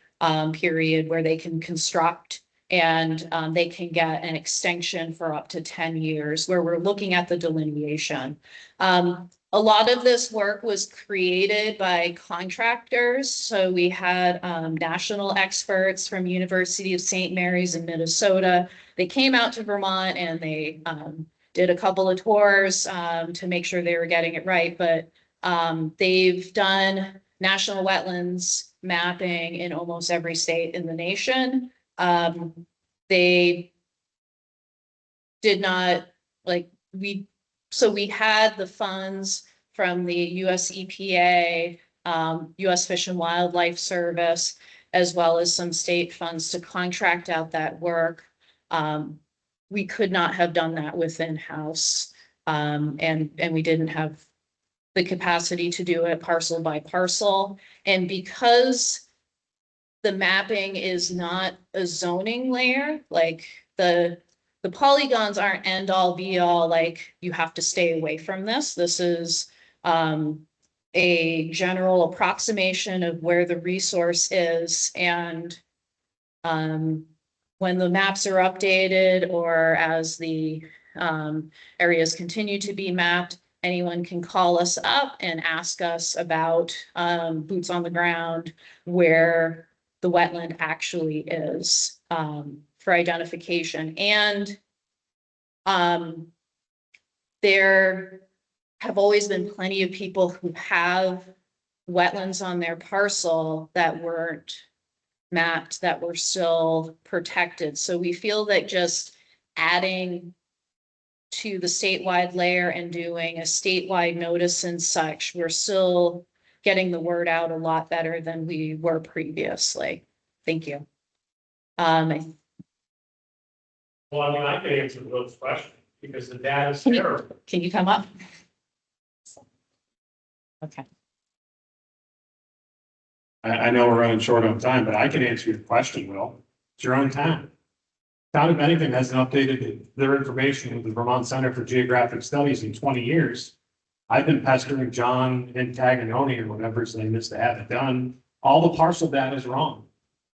period where they can construct, and they can get an extension for up to 10 years where we're looking at the delineation. A lot of this work was created by contractors. So we had national experts from University of St. Mary's in Minnesota. They came out to Vermont and they did a couple of tours to make sure they were getting it right. But they've done national wetlands mapping in almost every state in the nation. They did not so we had the funds from the US EPA, US Fish and Wildlife Service, as well as some state funds to contract out that work. We could not have done that within house. And we didn't have the capacity to do it parcel by parcel. And because the mapping is not a zoning layer, like the polygons aren't end all be all, like you have to stay away from this. This is a general approximation of where the resource is. And when the maps are updated or as the areas continue to be mapped, anyone can call us up and ask us about boots on the ground, where the wetland actually is. For identification. And there have always been plenty of people who have wetlands on their parcel that weren't mapped, that were still protected. So we feel that just adding to the statewide layer and doing a statewide notice and such, we're still getting the word out a lot better than we were previously. Thank you. Well, I mean, I could answer those questions because the data is terrible. Can you come up? Okay. I know we're running short on time, but I can answer your question, Will. It's your own town. Town of Bennington hasn't updated their information with the Vermont Center for Geographic Studies in 20 years. I've been pestering John Antagononi or whatever his name is to have it done. All the parcel data is wrong.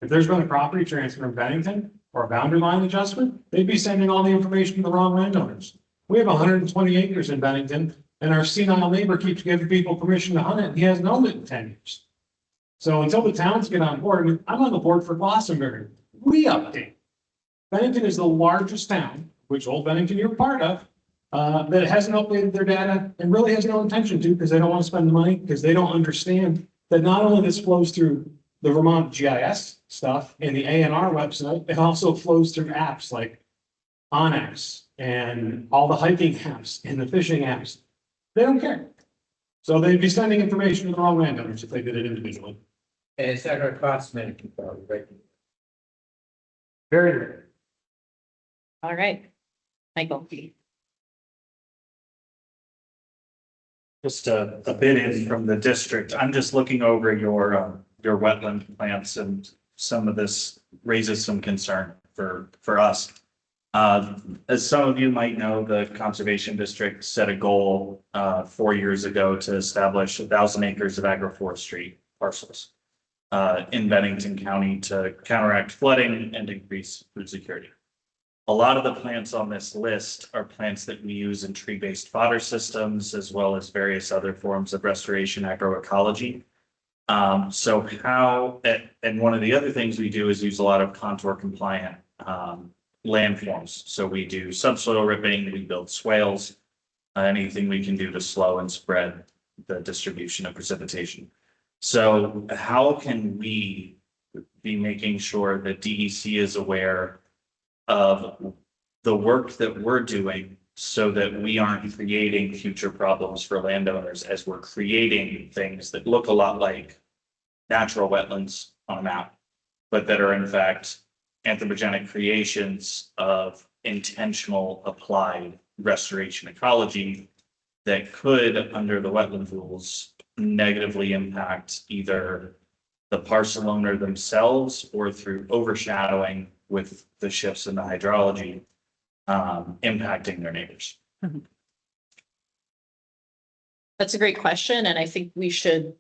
If there's been a property transfer in Bennington or a boundary line adjustment, they'd be sending all the information to the wrong landowners. We have 120 acres in Bennington, and our senile neighbor keeps giving people permission to hunt it, and he hasn't owned it in 10 years. So until the towns get on board, I mean, I'm on the board for Glastonbury. We update. Bennington is the largest town, which Old Bennington you're part of, that hasn't updated their data and really has no intention to, because they don't want to spend the money, because they don't understand that not only this flows through the Vermont GIS stuff and the ANR website, it also flows through apps like Onyx and all the hiking apps and the fishing apps. They don't care. So they'd be sending information to the wrong landowners if they did it individually. And it's not gonna cost many people, right? Very rare. All right. Michael. Just a bit in from the district. I'm just looking over your wetland plants, and some of this raises some concern for us. As some of you might know, the Conservation District set a goal 4 years ago to establish 1,000 acres of agroforestry parcels in Bennington County to counteract flooding and increase food security. A lot of the plants on this list are plants that we use in tree-based fodder systems, as well as various other forms of restoration agroecology. So how, and one of the other things we do is use a lot of contour compliant landforms. So we do subsoil ripping, we build swales. anything we can do to slow and spread the distribution of precipitation. So how can we be making sure that DEC is aware of the work that we're doing so that we aren't creating future problems for landowners as we're creating things that look a lot like natural wetlands on a map, but that are in fact anthropogenic creations of intentional applied restoration ecology that could, under the wetland rules, negatively impact either the parcel owner themselves or through overshadowing with the shifts in the hydrology, impacting their neighbors. That's a great question, and I think we should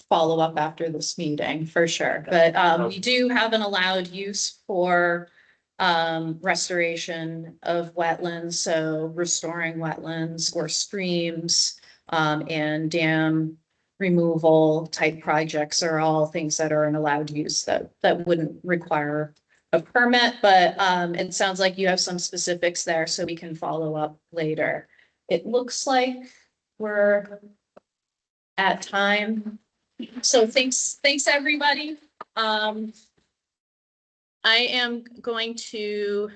follow up after this meeting for sure. But we do have an allowed use for restoration of wetlands, so restoring wetlands or streams and dam removal type projects are all things that are an allowed use that wouldn't require a permit, but it sounds like you have some specifics there, so we can follow up later. It looks like we're at time. So thanks everybody. I am going to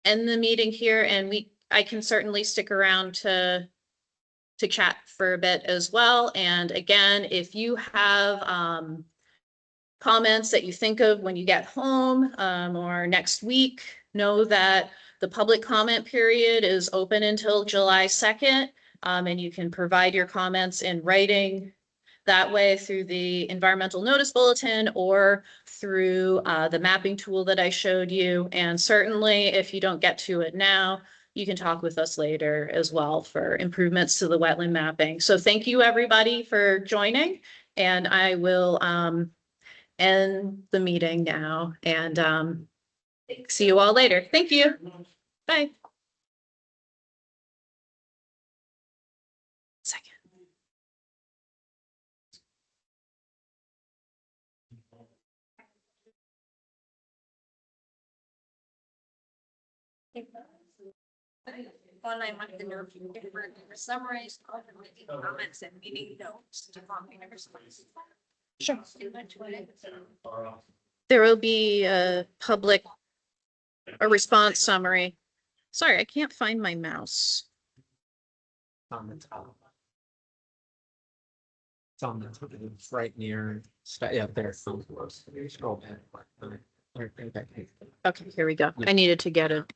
end the meeting here, and I can certainly stick around to chat for a bit as well. And again, if you have comments that you think of when you get home or next week, know that the public comment period is open until July 2nd. And you can provide your comments in writing that way through the environmental notice bulletin or through the mapping tool that I showed you. And certainly if you don't get to it now, you can talk with us later as well for improvements to the wetland mapping. So thank you everybody for joining, and I will end the meeting now and see you all later. Thank you. Bye. Second. One, I wanted to know if you could summarize comments and meeting notes to Sure. There will be a response summary. Sorry, I can't find my mouse. On the top. It's on the top, it's right near, yeah, there. Scroll back. Okay, here we go. I needed to get a